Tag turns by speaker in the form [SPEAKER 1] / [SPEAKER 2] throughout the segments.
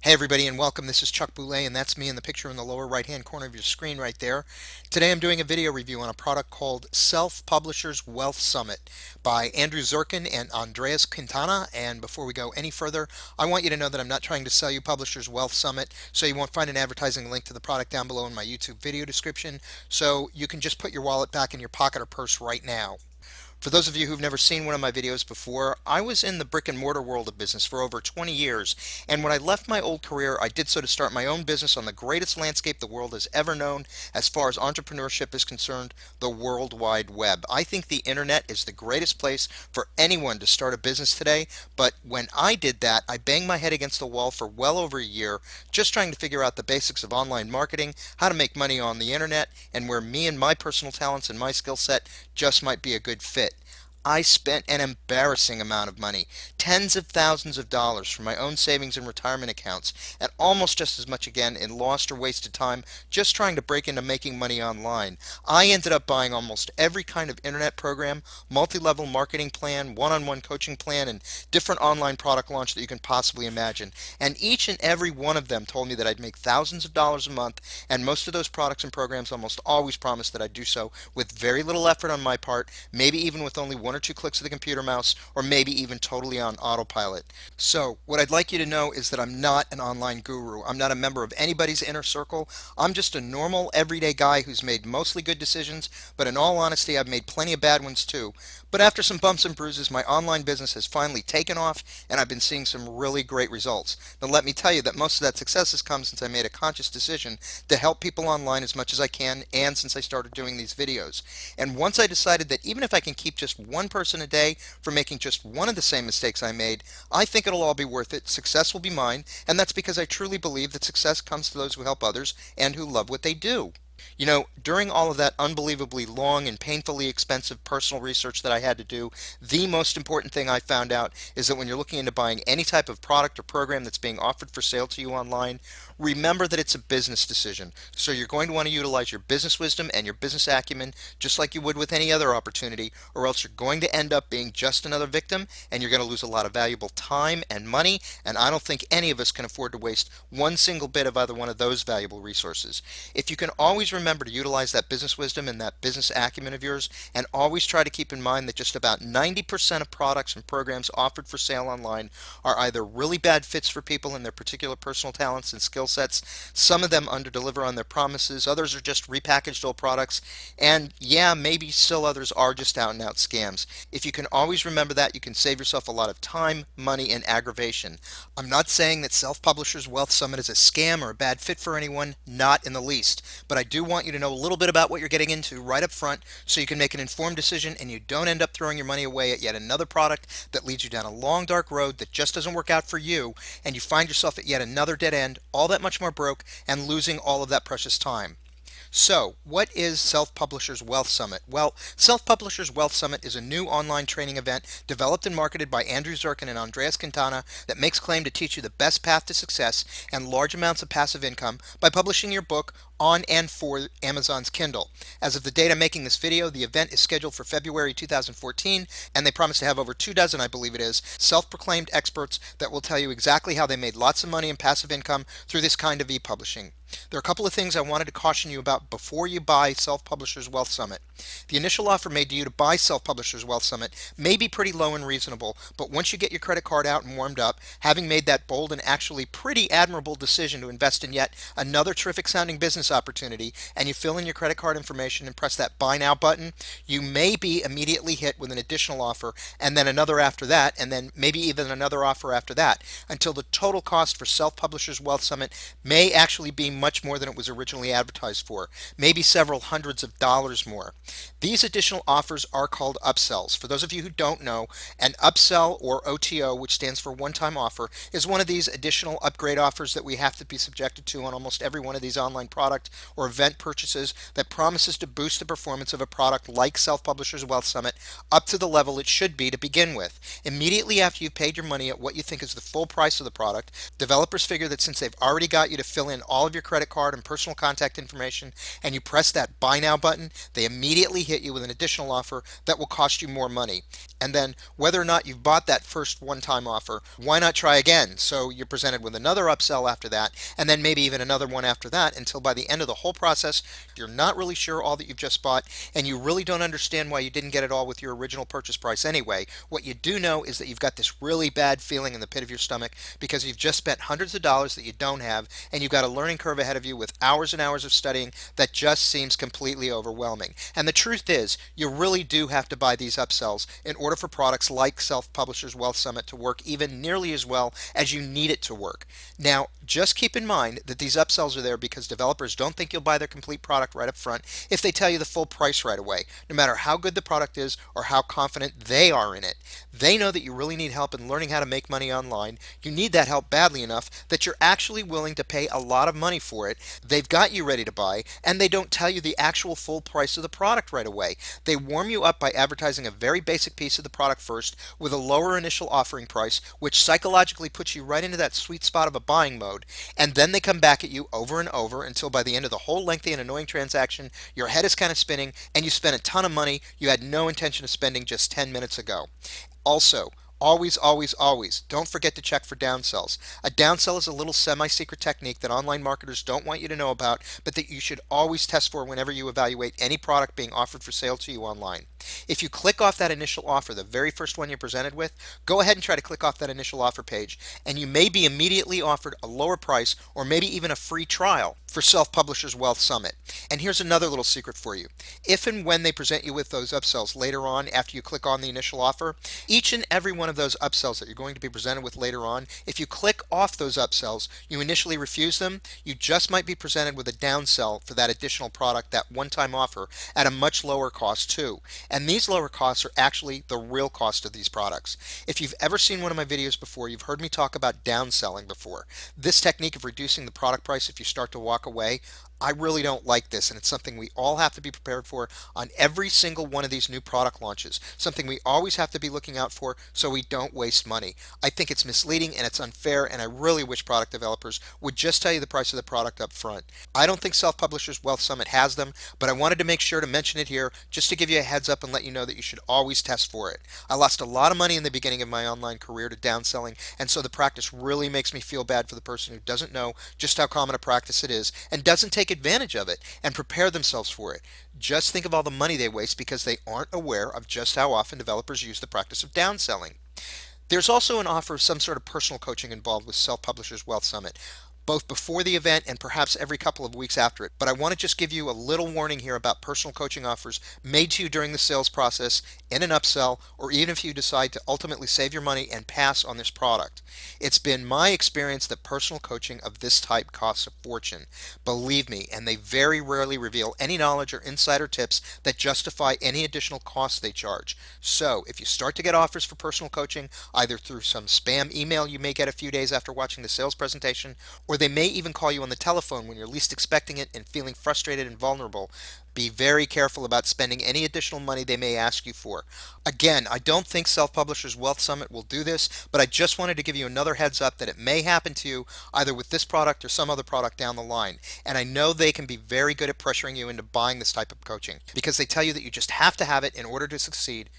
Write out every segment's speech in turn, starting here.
[SPEAKER 1] Hey everybody and welcome. This is Chuck Boulais and that's me in the picture in the lower right hand corner of your screen right there. Today I'm doing a video review on a product called Self-Publishers Wealth Summit by Andrew Zirkin and Andreas Quintana. And before we go any further, I want you to know that I'm not trying to sell you Publishers Wealth Summit, so you won't find an advertising link to the product down below in my YouTube video description. So you can just put your wallet back in your pocket or purse right now. For those of you who've never seen one of my videos before, I was in the brick and mortar world of business for over 20 years, and when I left my old career, I did so to start my own business on the greatest landscape the world has ever known as far as entrepreneurship is concerned, the World Wide Web. I think the internet is the greatest place for anyone to start a business today, but when I did that, I banged my head against the wall for well over a year, just trying to figure out the basics of online marketing, how to make money on the internet, and where me and my personal talents and my skill set just might be a good fit. I spent an embarrassing amount of money, tens of thousands of dollars from my own savings and retirement accounts, and almost just as much again in lost or wasted time just trying to break into making money online. I ended up buying almost every kind of internet program, multi-level marketing plan, one-on-one coaching plan, and different online product launch that you can possibly imagine. And each and every one of them told me that I'd make thousands of dollars a month, and most of those products and programs almost always promised that I'd do so with very little effort on my part, maybe even with only one or two clicks of the computer mouse, or maybe even totally on autopilot. So, what I'd like you to know is that I'm not an online guru. I'm not a member of anybody's inner circle. I'm just a normal, everyday guy who's made mostly good decisions, but in all honesty, I've made plenty of bad ones too. But after some bumps and bruises, my online business has finally taken off, and I've been seeing some really great results. Now, let me tell you that most of that success has come since I made a conscious decision to help people online as much as I can, and since I started doing these videos. And once I decided that even if I can keep just one person a day from making just one of the same mistakes I made, I think it'll all be worth it. Success will be mine, and that's because I truly believe that success comes to those who help others and who love what they do. You know, during all of that unbelievably long and painfully expensive personal research that I had to do, the most important thing I found out is that when you're looking into buying any type of product or program that's being offered for sale to you online, remember that it's a business decision. So you're going to want to utilize your business wisdom and your business acumen just like you would with any other opportunity, or else you're going to end up being just another victim and you're going to lose a lot of valuable time and money, and I don't think any of us can afford to waste one single bit of either one of those valuable resources. If you can always remember to utilize that business wisdom and that business acumen of yours, and always try to keep in mind that just about 90% of products and programs offered for sale online are either really bad fits for people and their particular personal talents and skill sets, some of them underdeliver on their promises, others are just repackaged old products, and yeah, maybe still others are just out and out scams. If you can always remember that, you can save yourself a lot of time, money, and aggravation. I'm not saying that Self-Publishers Wealth Summit is a scam or a bad fit for anyone, not in the least, but I do want you to know a little bit about what you're getting into right up front so you can make an informed decision and you don't end up throwing your money away at yet another product that leads you down a long dark road that just doesn't work out for you, and you find yourself at yet another dead end, all that much more broke, and losing all of that precious time. So, what is Self-Publishers Wealth Summit? Well, Self-Publishers Wealth Summit is a new online training event developed and marketed by Andrew Zirkin and Andreas Quintana that makes claim to teach you the best path to success and large amounts of passive income by publishing your book on and for Amazon's Kindle. As of the date I'm making this video, the event is scheduled for February 2014, and they promise to have over 2 dozen, I believe it is, self-proclaimed experts that will tell you exactly how they made lots of money and passive income through this kind of e-publishing. There are a couple of things I wanted to caution you about before you buy Self-Publishers Wealth Summit. The initial offer made to you to buy Self-Publishers Wealth Summit may be pretty low and reasonable, but once you get your credit card out and warmed up, having made that bold and actually pretty admirable decision to invest in yet another terrific sounding business opportunity, and you fill in your credit card information and press that buy now button, you may be immediately hit with an additional offer, and then another after that, and then maybe even another offer after that, until the total cost for Self-Publishers Wealth Summit may actually be much more than it was originally advertised for, maybe several hundreds of dollars more. These additional offers are called upsells. For those of you who don't know, an upsell, or OTO, which stands for one-time offer, is one of these additional upgrade offers that we have to be subjected to on almost every one of these online products product or event purchases that promises to boost the performance of a product like Self Publishers Wealth Summit up to the level it should be to begin with. Immediately after you've paid your money at what you think is the full price of the product, developers figure that since they've already got you to fill in all of your credit card and personal contact information and you press that buy now button, they immediately hit you with an additional offer that will cost you more money. And then whether or not you've bought that first one-time offer, why not try again? So you're presented with another upsell after that, and then maybe even another one after that, until by the end of the whole process, you're not really sure all that you've just bought, and you really don't understand why you didn't get it all with your original purchase price anyway. What you do know is that you've got this really bad feeling in the pit of your stomach because you've just spent hundreds of dollars that you don't have, and you've got a learning curve ahead of you with hours and hours of studying that just seems completely overwhelming. And the truth is, you really do have to buy these upsells in order for products like Self Publishers Wealth Summit to work even nearly as well as you need it to work. Now, just keep in mind that these upsells are there because developers don't think you'll buy their complete product right up front if they tell you the full price right away, no matter how good the product is or how confident they are in it. They know that you really need help in learning how to make money online. You need that help badly enough that you're actually willing to pay a lot of money for it. They've got you ready to buy, and they don't tell you the actual full price of the product right away. They warm you up by advertising a very basic piece of the product first with a lower initial offering price, which psychologically puts you right into that sweet spot of a buying mode, and then they come back at you over and over until by the end of the whole lengthy and annoying transaction, your head is kind of spinning and you spent a ton of money you had no intention of spending just 10 minutes ago. Also, always, always, always, don't forget to check for downsells. A downsell is a little semi-secret technique that online marketers don't want you to know about, but that you should always test for whenever you evaluate any product being offered for sale to you online. If you click off that initial offer, the very first one you're presented with, go ahead and try to click off that initial offer page, and you may be immediately offered a lower price or maybe even a free trial for Self Publishers Wealth Summit. And here's another little secret for you. If and when they present you with those upsells later on after you click on the initial offer, each and every one of those upsells that you're going to be presented with later on, if you click off those upsells, you initially refuse them, you just might be presented with a downsell for that additional product, that one-time offer, at a much lower cost too. And these lower costs are actually the real cost of these products. If you've ever seen one of my videos before, you've heard me talk about downselling before. This technique of reducing the product price if you start to walk away, I really don't like this, and it's something we all have to be prepared for on every single one of these new product launches. Something we always have to be looking out for so we don't waste money. I think it's misleading and it's unfair, and I really wish product developers would just tell you the price of the product up front. I don't think Self Publishers Wealth Summit has them, but I wanted to make sure to mention it here just to give you a heads up and let you know that you should always test for it. I lost a lot of money in the beginning of my online career to downselling, and so the practice really makes me feel bad for the person who doesn't know just how common a practice it is and doesn't take advantage of it and prepare themselves for it. Just think of all the money they waste because they aren't aware of just how often developers use the practice of downselling. There's also an offer of some sort of personal coaching involved with Self Publishers Wealth Summit, both before the event and perhaps every couple of weeks after it. But I want to just give you a little warning here about personal coaching offers made to you during the sales process, in an upsell, or even if you decide to ultimately save your money and pass on this product. It's been my experience that personal coaching of this type costs a fortune. Believe me, and they very rarely reveal any knowledge or insider tips that justify any additional costs they charge. So, if you start to get offers for personal coaching, either through some spam email you may get a few days after watching the sales presentation, or they may even call you on the telephone when you're least expecting it and feeling frustrated and vulnerable, be very careful about spending any additional money they may ask you for. Again, I don't think Self Publishers Wealth Summit will do this, but I just wanted to give you another heads up that it may happen to you either with this product or some other product down the line. And I know they can be very good at pressuring you into buying this type of coaching because they tell you that you just have to have it in order to succeed,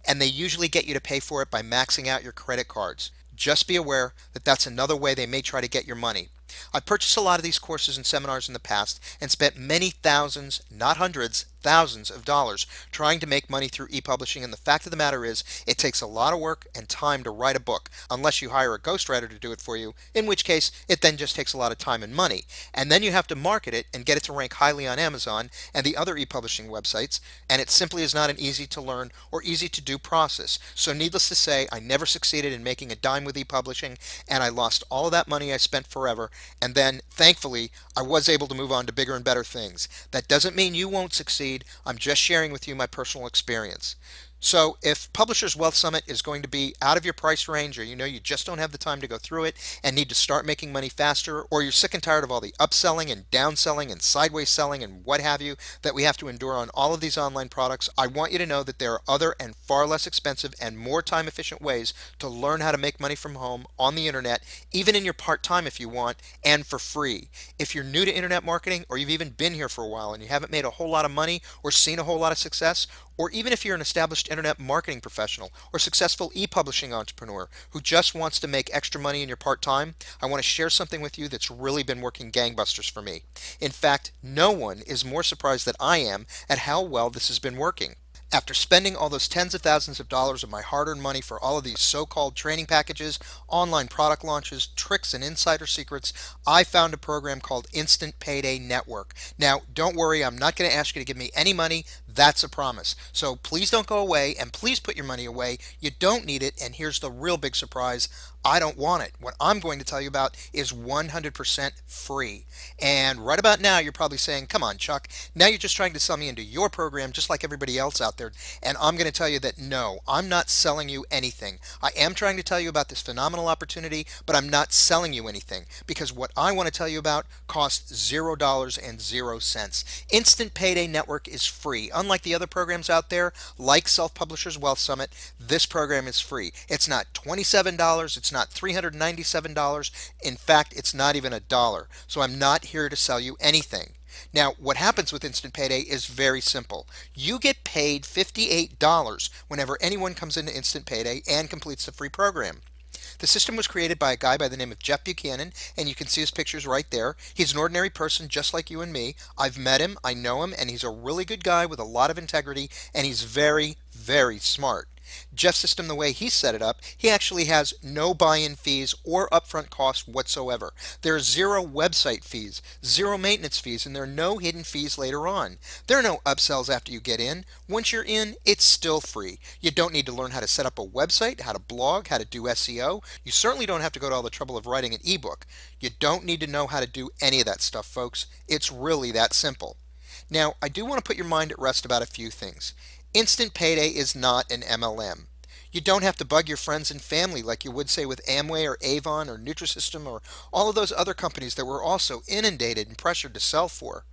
[SPEAKER 1] and they usually get you to pay for it by maxing out your credit cards. Just be aware that that's another way they may try to get your money. I've purchased a lot of these courses and seminars in the past and spent many thousands, not hundreds, thousands of dollars trying to make money through e-publishing, and the fact of the matter is it takes a lot of work and time to write a book unless you hire a ghostwriter to do it for you, in which case it then just takes a lot of time and money. And then you have to market it and get it to rank highly on Amazon and the other e-publishing websites, and it simply is not an easy to learn or easy to do process. So needless to say, I never succeeded in making a dime with e-publishing, and I lost all of that money I spent forever, and then thankfully I was able to move on to bigger and better things. That doesn't mean you won't succeed. I'm just sharing with you my personal experience. So if Publishers Wealth Summit is going to be out of your price range, or you know you just don't have the time to go through it and need to start making money faster, or you're sick and tired of all the upselling and downselling and sideways selling and what have you that we have to endure on all of these online products, I want you to know that there are other and far less expensive and more time efficient ways to learn how to make money from home on the internet, even in your part-time if you want, and for free. If you're new to internet marketing, or you've even been here for a while and you haven't made a whole lot of money or seen a whole lot of success, or even if you're an established internet marketing professional or successful e-publishing entrepreneur who just wants to make extra money in your part-time, I want to share something with you that's really been working gangbusters for me. In fact, no one is more surprised than I am at how well this has been working. After spending all those tens of thousands of dollars of my hard-earned money for all of these so-called training packages, online product launches, tricks, and insider secrets, I found a program called Instant Payday Network. Now, don't worry, I'm not going to ask you to give me any money. That's a promise. So please don't go away, and please put your money away. You don't need it, and here's the real big surprise. I don't want it. What I'm going to tell you about is 100% free. And right about now, you're probably saying, come on, Chuck, now you're just trying to sell me into your program just like everybody else out there. And I'm going to tell you that no, I'm not selling you anything. I am trying to tell you about this phenomenal opportunity, but I'm not selling you anything because what I want to tell you about costs $0. Instant Payday Network is free. Unlike the other programs out there, like Self Publishers Wealth Summit, this program is free. It's not $27, it's not $397. In fact, it's not even a dollar. So I'm not here to sell you anything. Now, what happens with Instant Payday is very simple. You get paid $58 whenever anyone comes into Instant Payday and completes the free program. The system was created by a guy by the name of Jeff Buchanan, and you can see his pictures right there. He's an ordinary person just like you and me. I've met him, I know him, and he's a really good guy with a lot of integrity, and he's very, very smart. Jeff's system, the way he set it up, he actually has no buy-in fees or upfront costs whatsoever. There are zero website fees, zero maintenance fees, and there are no hidden fees later on. There are no upsells after you get in. Once you're in, it's still free. You don't need to learn how to set up a website, how to blog, how to do SEO. You certainly don't have to go to all the trouble of writing an ebook. You don't need to know how to do any of that stuff, folks. It's really that simple. Now, I do want to put your mind at rest about a few things. Instant Payday is not an MLM. You don't have to bug your friends and family like you would say with Amway or Avon or Nutrisystem or all of those other companies that we're also inundated and pressured to sell for.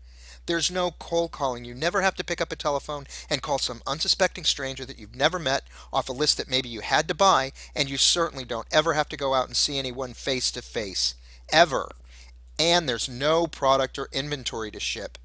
[SPEAKER 1] There's no cold calling. You never have to pick up a telephone and call some unsuspecting stranger that you've never met off a list that maybe you had to buy, and you certainly don't ever have to go out and see anyone face to face. Ever. And there's no product or inventory to ship.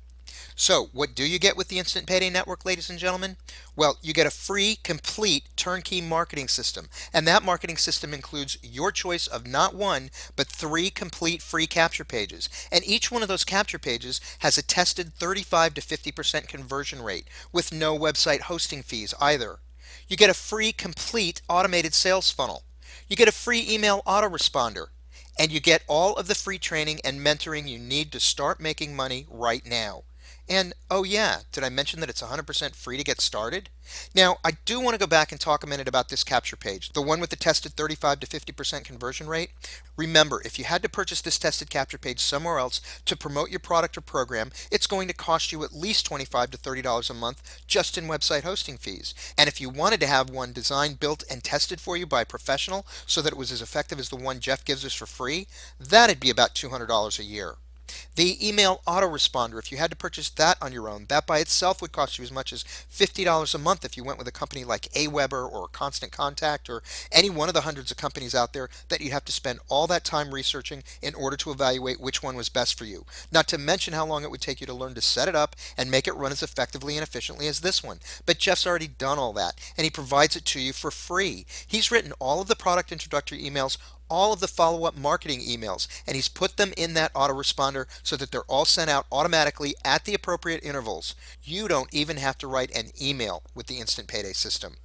[SPEAKER 1] So, what do you get with the Instant Payday Network, ladies and gentlemen? Well, you get a free, complete, turnkey marketing system. And that marketing system includes your choice of not one, but three complete free capture pages. And each one of those capture pages has a tested 35 to 50% conversion rate with no website hosting fees either. You get a free, complete automated sales funnel. You get a free email autoresponder. And you get all of the free training and mentoring you need to start making money right now. And oh yeah, did I mention that it's 100% free to get started? Now, I do want to go back and talk a minute about this capture page, the one with the tested 35 to 50% conversion rate. Remember, if you had to purchase this tested capture page somewhere else to promote your product or program, it's going to cost you at least $25 to $30 a month just in website hosting fees. And if you wanted to have one designed, built, and tested for you by a professional so that it was as effective as the one Jeff gives us for free, that'd be about $200 a year. The email autoresponder, if you had to purchase that on your own, that by itself would cost you as much as $50 a month if you went with a company like Aweber or Constant Contact or any one of the hundreds of companies out there that you'd have to spend all that time researching in order to evaluate which one was best for you. Not to mention how long it would take you to learn to set it up and make it run as effectively and efficiently as this one. But Jeff's already done all that, and he provides it to you for free. He's written all of the product introductory emails, all of the follow-up marketing emails, and he's put them in that autoresponder so that they're all sent out automatically at the appropriate intervals. You don't even have to write an email with the Instant Payday system.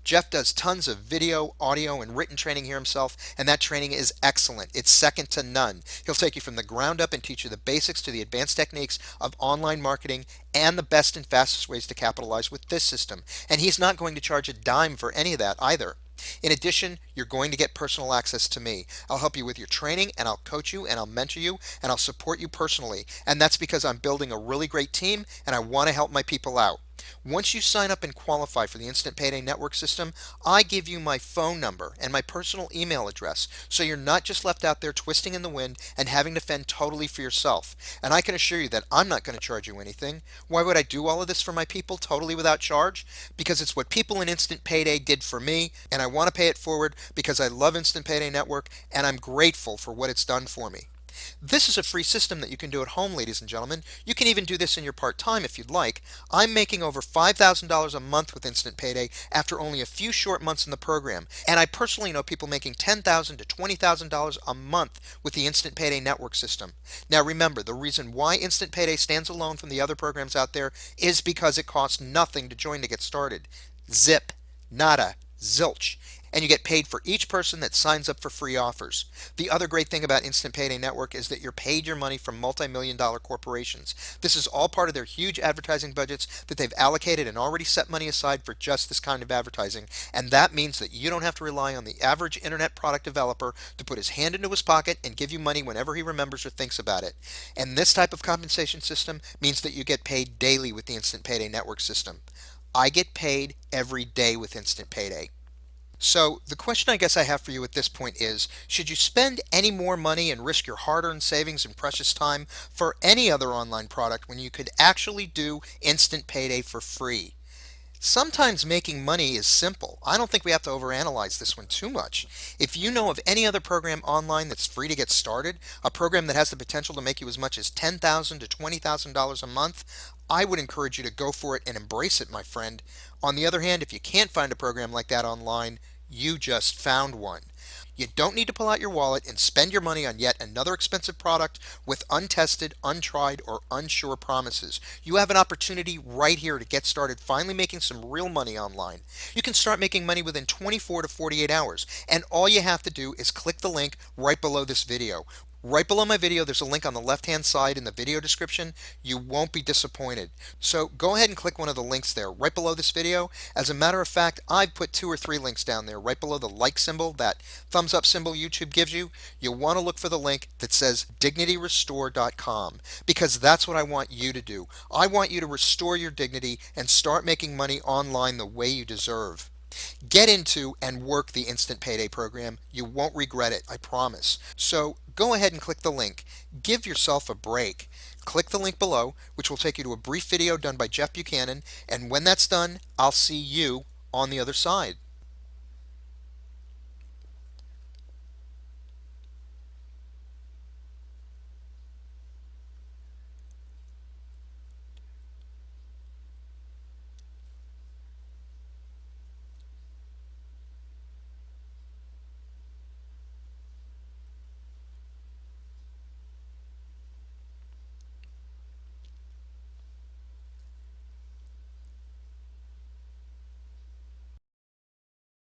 [SPEAKER 1] Jeff does tons of video, audio, and written training here himself, and that training is excellent. It's second to none. He'll take you from the ground up and teach you the basics to the advanced techniques of online marketing and the best and fastest ways to capitalize with this system. And he's not going to charge a dime for any of that either. In addition, you're going to get personal access to me. I'll help you with your training, and I'll coach you, and I'll mentor you, and I'll support you personally. And that's because I'm building a really great team, and I want to help my people out. Once you sign up and qualify for the Instant Payday Network system, I give you my phone number and my personal email address so you're not just left out there twisting in the wind and having to fend totally for yourself. And I can assure you that I'm not going to charge you anything. Why would I do all of this for my people totally without charge? Because it's what people in Instant Payday did for me, and I want to pay it forward because I love Instant Payday Network and I'm grateful for what it's done for me. This is a free system that you can do at home, ladies and gentlemen. You can even do this in your part time if you'd like. I'm making over $5,000 a month with Instant Payday after only a few short months in the program. And I personally know people making $10,000 to $20,000 a month with the Instant Payday network system. Now remember, the reason why Instant Payday stands alone from the other programs out there is because it costs nothing to join to get started. Zip, nada, zilch, and you get paid for each person that signs up for free offers. The other great thing about Instant Payday Network is that you're paid your money from multi-million dollar corporations. This is all part of their huge advertising budgets that they've allocated and already set money aside for just this kind of advertising. And that means that you don't have to rely on the average internet product developer to put his hand into his pocket and give you money whenever he remembers or thinks about it. And this type of compensation system means that you get paid daily with the Instant Payday Network system. I get paid every day with Instant Payday. So, the question I guess I have for you at this point is, should you spend any more money and risk your hard-earned savings and precious time for any other online product when you could actually do Instant Payday for free? Sometimes making money is simple. I don't think we have to overanalyze this one too much. If you know of any other program online that's free to get started, a program that has the potential to make you as much as $10,000 to $20,000 a month, I would encourage you to go for it and embrace it, my friend. On the other hand, if you can't find a program like that online, you just found one. You don't need to pull out your wallet and spend your money on yet another expensive product with untested, untried, or unsure promises. You have an opportunity right here to get started finally making some real money online. You can start making money within 24 to 48 hours, and all you have to do is click the link right below this video. Right below my video, there's a link on the left-hand side in the video description. You won't be disappointed. So go ahead and click one of the links there right below this video. As a matter of fact, I've put 2 or 3 links down there right below the like symbol, that thumbs up symbol YouTube gives you. You'll want to look for the link that says dignityrestore.com, because that's what I want you to do. I want you to restore your dignity and start making money online the way you deserve. Get into and work the Instant Payday program. You won't regret it, I promise. So go ahead and click the link. Give yourself a break. Click the link below, which will take you to a brief video done by Jeff Buchanan, and when that's done, I'll see you on the other side.